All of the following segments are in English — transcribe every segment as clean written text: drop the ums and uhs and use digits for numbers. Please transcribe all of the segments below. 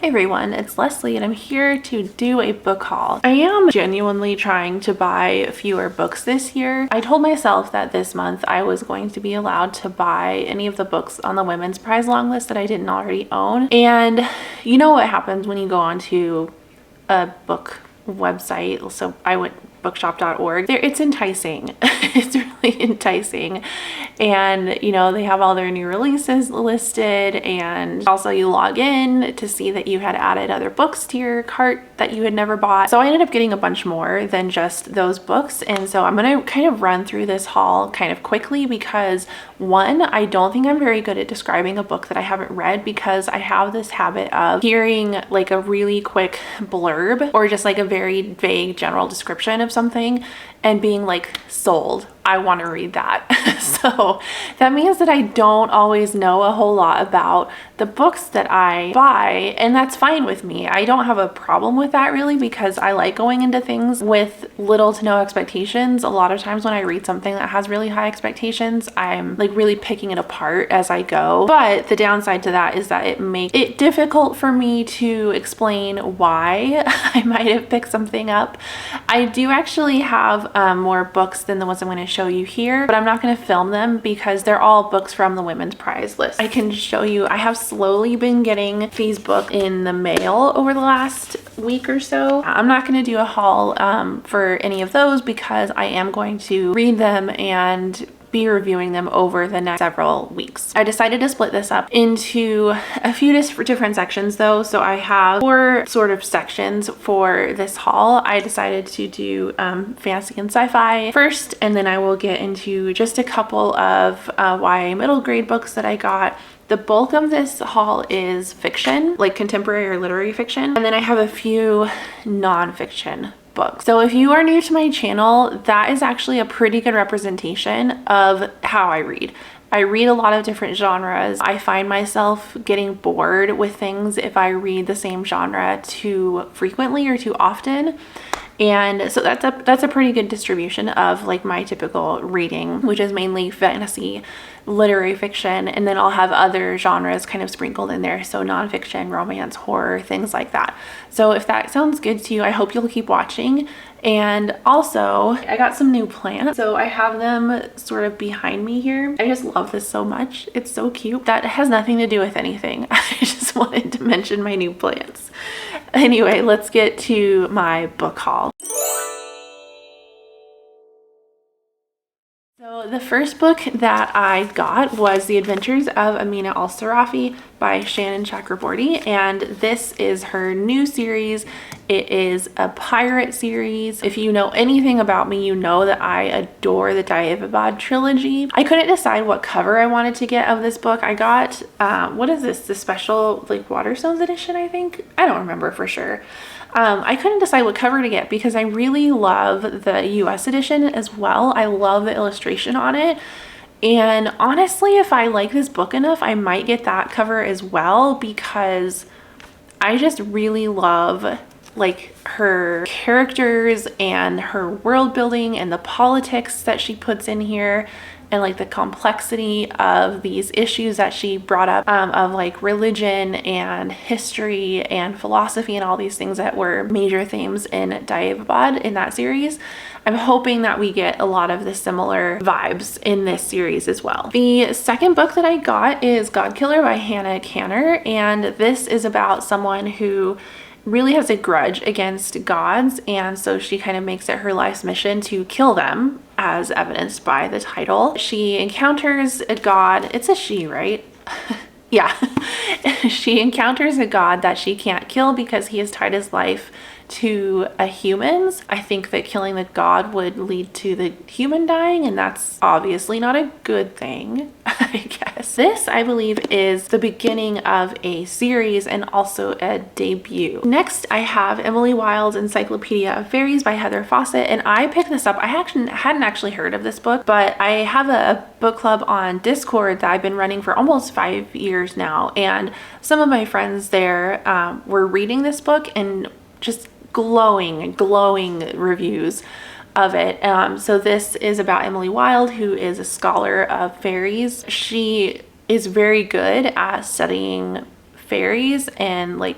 everyone, it's Leslie and I'm here to do a book haul. I am genuinely trying to buy fewer books this year. I told myself that this month I was going to be allowed to buy any of the books on the women's prize long list that I didn't already own. And you know what happens when you go onto a book website. So I went bookshop.org. It's enticing. It's really enticing. And you know, they have all their new releases listed, and also you log in to see that you had added other books to your cart that you had never bought. So I ended up getting a bunch more than just those books. And so I'm going to kind of run through this haul kind of quickly because one, I don't think I'm very good at describing a book that I haven't read because I have this habit of hearing like a really quick blurb or just like a very vague general description of something and being like, sold, I want to read that. So that means that I don't always know a whole lot about the books that I buy, and that's fine with me. I don't have a problem with that really because I like going into things with little to no expectations. A lot of times when I read something that has really high expectations, I'm like really picking it apart as I go. But the downside to that is that it makes it difficult for me to explain why I might have picked something up. I do actually have more books than the ones I'm going to show you here, but I'm not going to film them because they're all books from the women's prize list. I can show you, I have slowly been getting these books in the mail over the last week or so. I'm not going to do a haul for any of those because I am going to read them and be reviewing them over the next several weeks. I decided to split this up into a few different sections though. So I have 4 sort of sections for this haul. I decided to do fantasy and sci-fi first, and then I will get into just a couple of YA middle grade books that I got. The bulk of this haul is fiction, like contemporary or literary fiction. And then I have a few nonfiction books. So if you are new to my channel, that is actually a pretty good representation of how I read. I read a lot of different genres. I find myself getting bored with things if I read the same genre too frequently or too often. And so that's a pretty good distribution of like my typical reading, which is mainly fantasy, literary fiction, and then I'll have other genres kind of sprinkled in there. So nonfiction, romance, horror, things like that. So if that sounds good to you, I hope you'll keep watching. And also I got some new plants. So I have them sort of behind me here. I just love this so much. It's so cute. That has nothing to do with anything. I just wanted to mention my new plants. Anyway, let's get to my book haul. So the first book that I got was The Adventures of Amina Al-Shirafi by Shannon Chakraborty, and this is her new series. It is a pirate series. If you know anything about me, you know that I adore the Ayobami trilogy. I couldn't decide what cover I wanted to get of this book. I got, what is this? The special like Waterstones edition, I think? I don't remember for sure. I couldn't decide what cover to get because I really love the US edition as well. I love the illustration on it. And honestly, if I like this book enough, I might get that cover as well because I just really love like her characters and her world building and the politics that she puts in here, and like the complexity of these issues that she brought up of like religion and history and philosophy and all these things that were major themes in Ayobami in that series. I'm hoping that we get a lot of the similar vibes in this series as well. The second book that I got is Godkiller by Hannah Kanner, and this is about someone who really has a grudge against gods, and so she kind of makes it her life's mission to kill them, as evidenced by the title. She encounters a god, it's a she, right? Yeah. She encounters a god that she can't kill because he has tied his life to a human's. I think that killing the god would lead to the human dying, and that's obviously not a good thing, I guess. This, I believe, is the beginning of a series and also a debut. Next, I have Emily Wilde's Encyclopedia of Faeries by Heather Fawcett, and I picked this up. I hadn't actually heard of this book, but I have a book club on Discord that I've been running for almost 5 years now, and some of my friends there were reading this book and just glowing reviews of it. So this is about Emily Wilde, who is a scholar of fairies. She is very good at studying fairies and like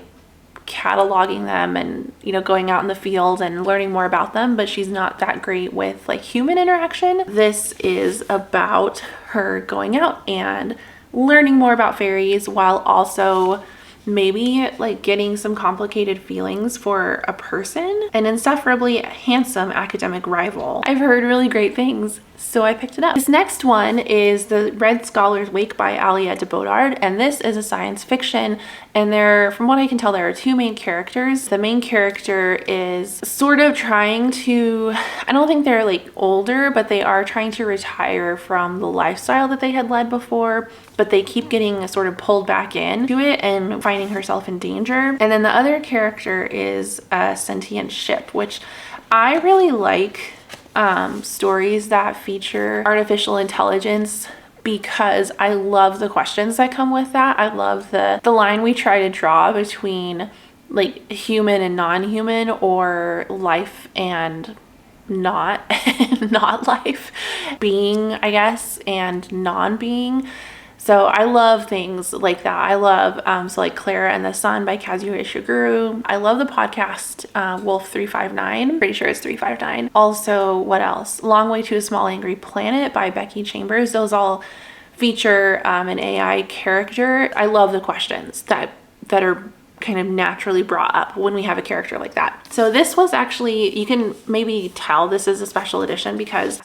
cataloging them and, you know, going out in the field and learning more about them, but she's not that great with like human interaction. This is about her going out and learning more about fairies while also maybe like getting some complicated feelings for a person, an insufferably handsome academic rival. I've heard really great things, so I picked it up. This next one is The Red Scholar's Wake by Aliette de Bodard, and this is a science fiction, and from what I can tell, there are two main characters. The main character is sort of trying to, I don't think they're like older, but they are trying to retire from the lifestyle that they had led before, but they keep getting sort of pulled back into it and finding herself in danger. And then the other character is a sentient ship, which I really like stories that feature artificial intelligence because I love the questions that come with that. I love the line we try to draw between like human and non-human, or life and not life, being, I guess, and non-being. So I love things like that. I love, so like Clara and the Sun by Kazuo Ishiguro. I love the podcast Wolf 359. Pretty sure it's 359. Also, what else? Long Way to a Small Angry Planet by Becky Chambers. Those all feature an AI character. I love the questions that are kind of naturally brought up when we have a character like that. So this was actually, you can maybe tell this is a special edition because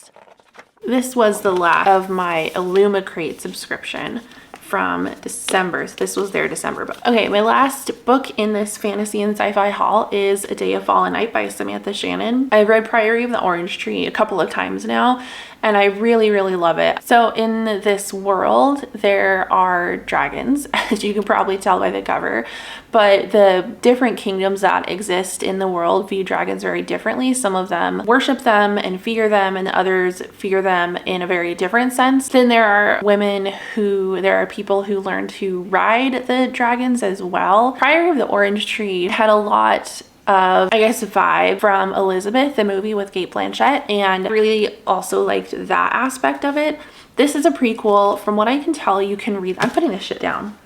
this was the last of my Illumicrate subscription from December. So this was their December book. Okay, my last book in this fantasy and sci-fi haul is A Day of Fallen Night by Samantha Shannon. I've read Priory of the Orange Tree a couple of times now, and I really, really love it. So in this world, there are dragons, as you can probably tell by the cover, but the different kingdoms that exist in the world view dragons very differently. Some of them worship them and fear them, and others fear them in a very different sense. Then there are there are people who learn to ride the dragons as well. Priory of the Orange Tree had a lot of, I guess, vibe from Elizabeth, the movie with Cate Blanchett, and really also liked that aspect of it. This is a prequel. From what I can tell, you can read, I'm putting this shit down.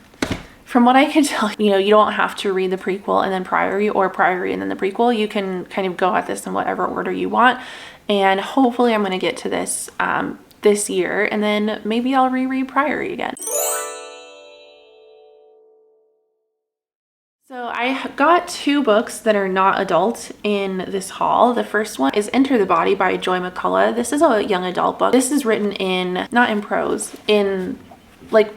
From what I can tell, you know, you don't have to read the prequel and then Priory, or Priory and then the prequel. You can kind of go at this in whatever order you want. And hopefully I'm going to get to this this year, and then maybe I'll reread Priory again. So I got two books that are not adult in this haul. The first one is Enter the Body by Joy McCullough. This is a young adult book. This is written in, not in prose, in like,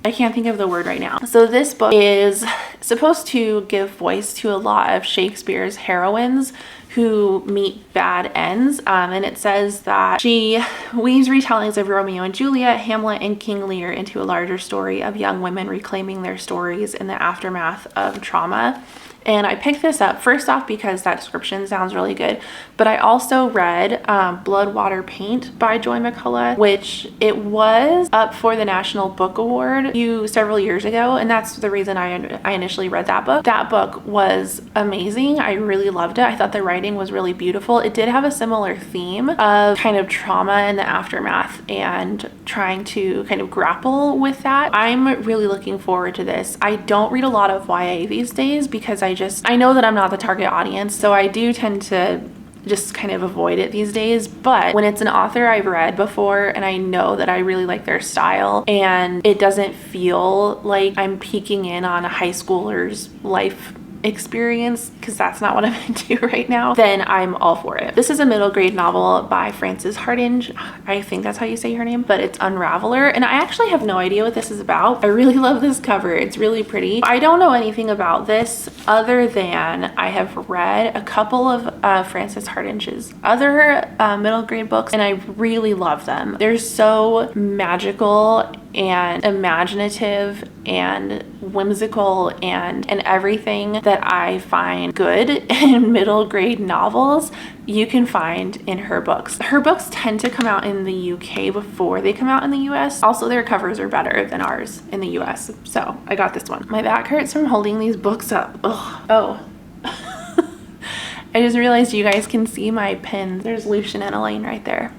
I can't think of the word right now. So this book is supposed to give voice to a lot of Shakespeare's heroines who meet bad ends, and it says that she weaves retellings of Romeo and Juliet, Hamlet, and King Lear into a larger story of young women reclaiming their stories in the aftermath of trauma. And I picked this up first off because that description sounds really good, but I also read Blood, Water, Paint by Joy McCullough, which it was up for the National Book Award several years ago, and that's the reason I initially read that book. That book was amazing. I really loved it. I thought the writing was really beautiful. It did have a similar theme of kind of trauma and the aftermath and trying to kind of grapple with that. I'm really looking forward to this. I don't read a lot of YA these days because I know that I'm not the target audience, so I do tend to just kind of avoid it these days. But when it's an author I've read before and I know that I really like their style and it doesn't feel like I'm peeking in on a high schooler's life experience, because that's not what I'm into right now, then I'm all for it. This is a middle grade novel by Frances Hardinge. I think that's how you say her name, but it's Unraveller, and I actually have no idea what this is about. I really love this cover. It's really pretty. I don't know anything about this other than I have read a couple of Frances Hardinge's other middle grade books, and I really love them. They're so magical and imaginative and whimsical and everything that I find good in middle grade novels you can find in her books. Her books tend to come out in the UK before they come out in the US. Also, their covers are better than ours in the US. So I got this one. My back hurts from holding these books up. Ugh. Oh. I just realized you guys can see my pins. There's Lucian and Elaine right there,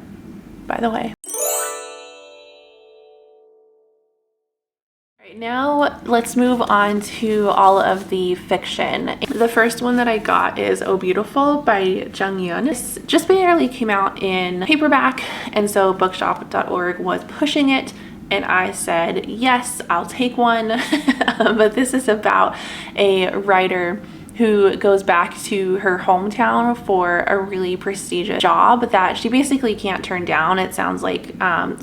by the way. Now let's move on to all of the fiction. The first one that I got is Oh Beautiful by Jung Yun. This just barely came out in paperback, and so bookshop.org was pushing it, and I said, yes, I'll take one. But this is about a writer who goes back to her hometown for a really prestigious job that she basically can't turn down. It sounds like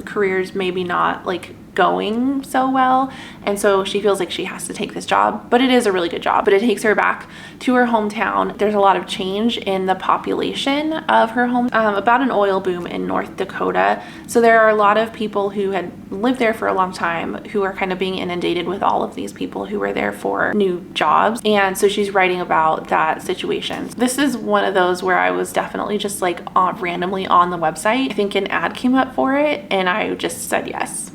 careers maybe not like going so well, and so she feels like she has to take this job, but it is a really good job. But it takes her back to her hometown. There's a lot of change in the population of her home, about an oil boom in North Dakota. So there are a lot of people who had lived there for a long time who are kind of being inundated with all of these people who were there for new jobs, and so she's writing about that situation. This is one of those where I was definitely just like randomly on the website. I think an ad came up for it and I just said yes.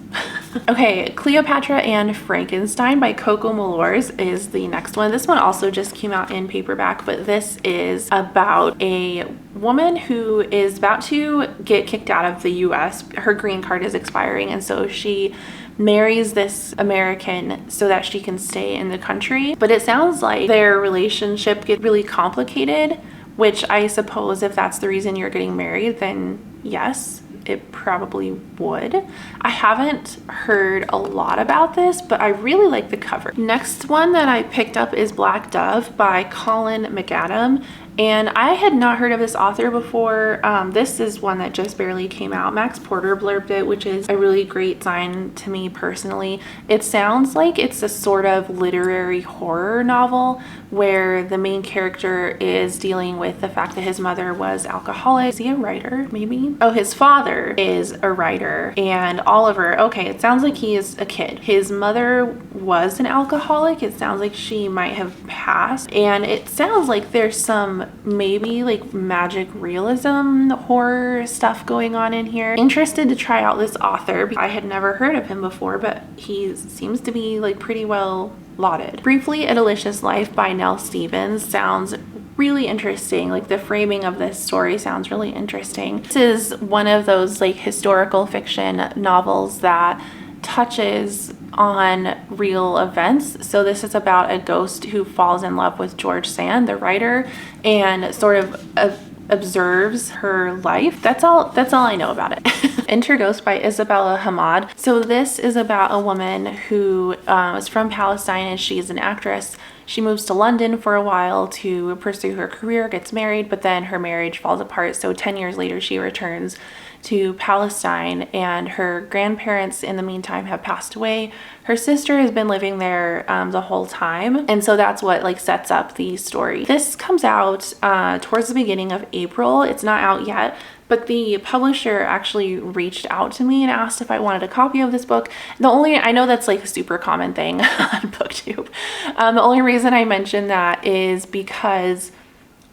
Okay, Cleopatra and Frankenstein by Coco Mellors is the next one. This one also just came out in paperback, but this is about a woman who is about to get kicked out of the US. Her green card is expiring, and so she marries this American so that she can stay in the country. But it sounds like their relationship gets really complicated, which I suppose if that's the reason you're getting married, then yes, it probably would. I haven't heard a lot about this, but I really like the cover. Next one that I picked up is Black Dove by Colin McAdam. And I had not heard of this author before. This is one that just barely came out. Max Porter blurbed it, which is a really great sign to me personally. It sounds like it's a sort of literary horror novel where the main character is dealing with the fact that his mother was alcoholic. Is he a writer, maybe? Oh, his father is a writer. And Oliver, okay, it sounds like he is a kid. His mother was an alcoholic. It sounds like she might have passed. And it sounds like there's some maybe like magic realism horror stuff going on in here. Interested to try out this author. I had never heard of him before, but he seems to be like pretty well lauded. Briefly, A Delicious Life by Nell Stevens sounds really interesting. Like the framing of this story sounds really interesting. This is one of those like historical fiction novels that touches on real events. So this is about a ghost who falls in love with George Sand, the writer, and sort of observes her life. That's all I know about it. Enter Ghost by Isabella Hammad. So this is about a woman who is from Palestine, and she's an actress. She moves to London for a while to pursue her career, gets married, but then her marriage falls apart. So 10 years later, she returns to Palestine, and her grandparents in the meantime have passed away. Her sister has been living there the whole time, and so that's what like sets up the story. This comes out towards the beginning of April. It's not out yet, but the publisher actually reached out to me and asked if I wanted a copy of this book. I know that's like a super common thing on BookTube. The only reason I mention that is because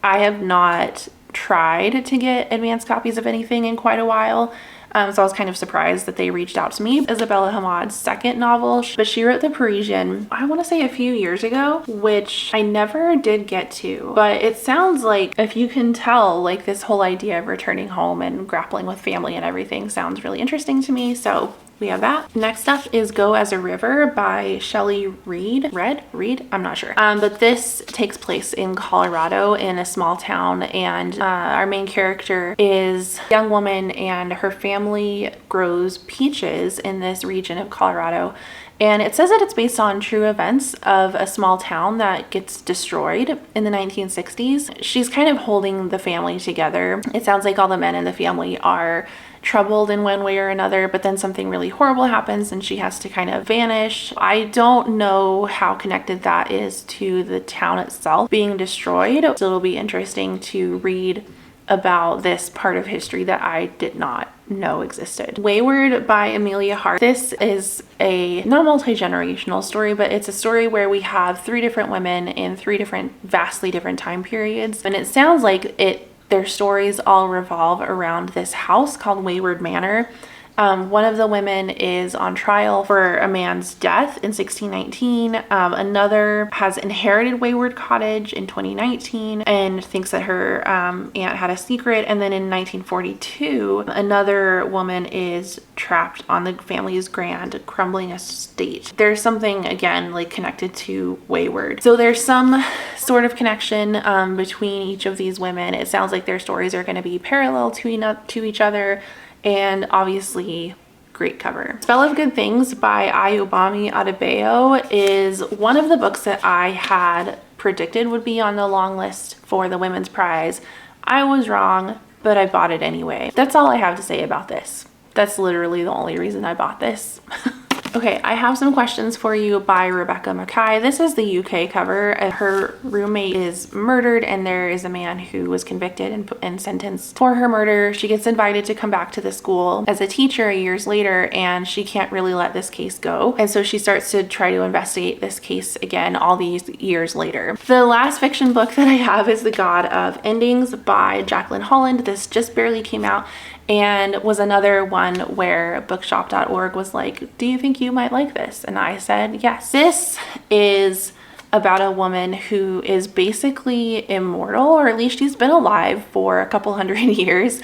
I have not tried to get advanced copies of anything in quite a while. So I was kind of surprised that they reached out to me. Isabella Hammad's second novel, but she wrote The Parisian, I want to say a few years ago, which I never did get to. But it sounds like, if you can tell, like this whole idea of returning home and grappling with family and everything sounds really interesting to me. So we have that. Next up is Go as a River by Shelley Reed. I'm not sure. But this takes place in Colorado in a small town, and our main character is a young woman, and her family grows peaches in this region of Colorado. And it says that it's based on true events of a small town that gets destroyed in the 1960s. She's kind of holding the family together. It sounds like all the men in the family are troubled in one way or another, but then something really horrible happens and she has to kind of vanish. I don't know how connected that is to the town itself being destroyed, so it'll be interesting to read about this part of history that I did not know existed. Weyward by Emilia Hart. This is a not multi-generational story, but it's a story where we have 3 different women in 3 different, vastly different time periods, and it sounds like their stories all revolve around this house called Weyward Manor. One of the women is on trial for a man's death in 1619. Another has inherited Weyward Cottage in 2019 and thinks that her aunt had a secret. And then in 1942, another woman is trapped on the family's grand crumbling estate. There's something, again, like connected to Weyward. So there's some sort of connection between each of these women. It sounds like their stories are going to be parallel to each other, and obviously great cover. Spell of Good Things by Ayobami Adebayo is one of the books that I had predicted would be on the long list for the Women's Prize. I was wrong, but I bought it anyway. That's all I have to say about this. That's literally the only reason I bought this. Okay, I have some questions for you by Rebecca Mackay. This is the UK cover. Her roommate is murdered and there is a man who was convicted and sentenced for her murder. She gets invited to come back to the school as a teacher years later, and she can't really let this case go. And so she starts to try to investigate this case again all these years later. The last fiction book that I have is The God of Endings by Jacqueline Holland. This just barely came out and was another one where bookshop.org was like, do you think you might like this? And I said yes. This is about a woman who is basically immortal, or at least she's been alive for a couple hundred years.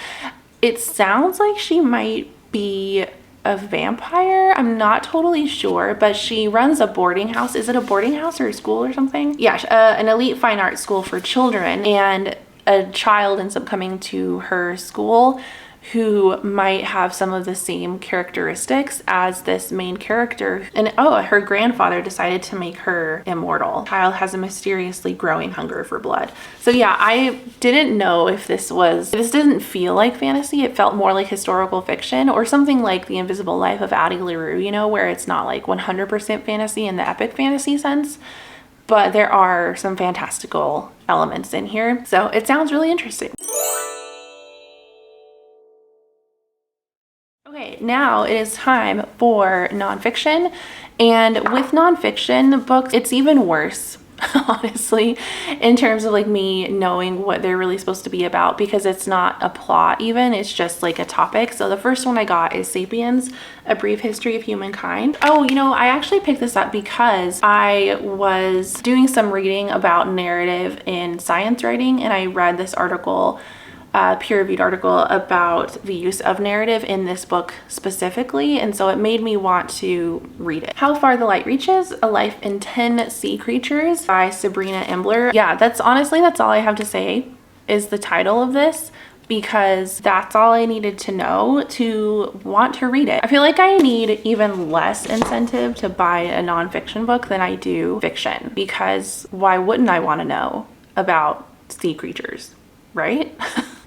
It sounds like she might be a vampire. I'm not totally sure, but she runs a boarding house. Is it a boarding house or a school or something? Yeah, an elite fine art school for children, and a child ends up coming to her school who might have some of the same characteristics as this main character. And her grandfather decided to make her immortal. The child has a mysteriously growing hunger for blood. So yeah, I didn't know if this didn't feel like fantasy. It felt more like historical fiction or something like The Invisible Life of Addie LaRue, you know, where it's not like 100% fantasy in the epic fantasy sense, but there are some fantastical elements in here. So it sounds really interesting. Okay, now it is time for nonfiction, and with nonfiction books, it's even worse, honestly, in terms of like me knowing what they're really supposed to be about, because it's not a plot even, it's just like a topic. So the first one I got is Sapiens, A Brief History of Humankind. Oh, you know, I actually picked this up because I was doing some reading about narrative in science writing, and I read this article, peer-reviewed article about the use of narrative in this book specifically, and so it made me want to read it. How Far the Light Reaches, A Life in 10 Sea Creatures by Sabrina Embler. Yeah, that's all I have to say is the title of this, because that's all I needed to know to want to read it. I feel like I need even less incentive to buy a nonfiction book than I do fiction, because why wouldn't I want to know about sea creatures, right?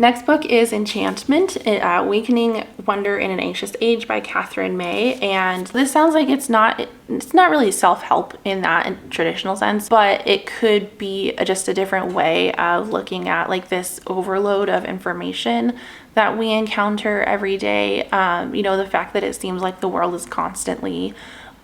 Next book is Enchantment, Awakening Wonder in an Anxious Age by Catherine May. And this sounds like it's not really self-help in that traditional sense, but it could be just a different way of looking at like this overload of information that we encounter every day. You know, the fact that it seems like the world is constantly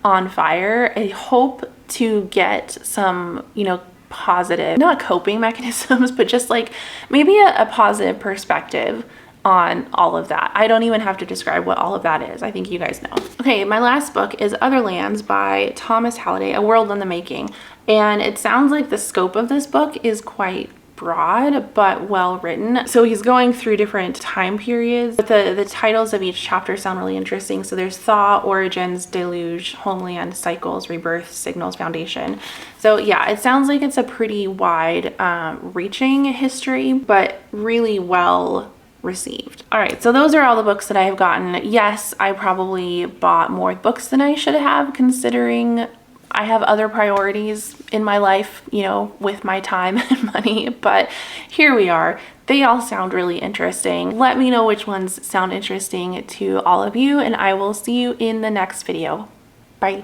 on fire. I hope to get some, you know, positive, not coping mechanisms, but just like maybe a positive perspective on all of that. I don't even have to describe what all of that is. I think you guys know. Okay, my last book is Other Lands by Thomas Halliday, A World in the Making. And it sounds like the scope of this book is quite broad but well written. So he's going through different time periods, but the titles of each chapter sound really interesting. So there's Thaw, Origins, Deluge, Homeland, Cycles, Rebirth, Signals, Foundation. So yeah, it sounds like it's a pretty wide reaching history, but really well received. All right, so those are all the books that I have gotten. Yes, I probably bought more books than I should have, considering I have other priorities in my life, you know, with my time and money, but here we are. They all sound really interesting. Let me know which ones sound interesting to all of you, and I will see you in the next video. Bye.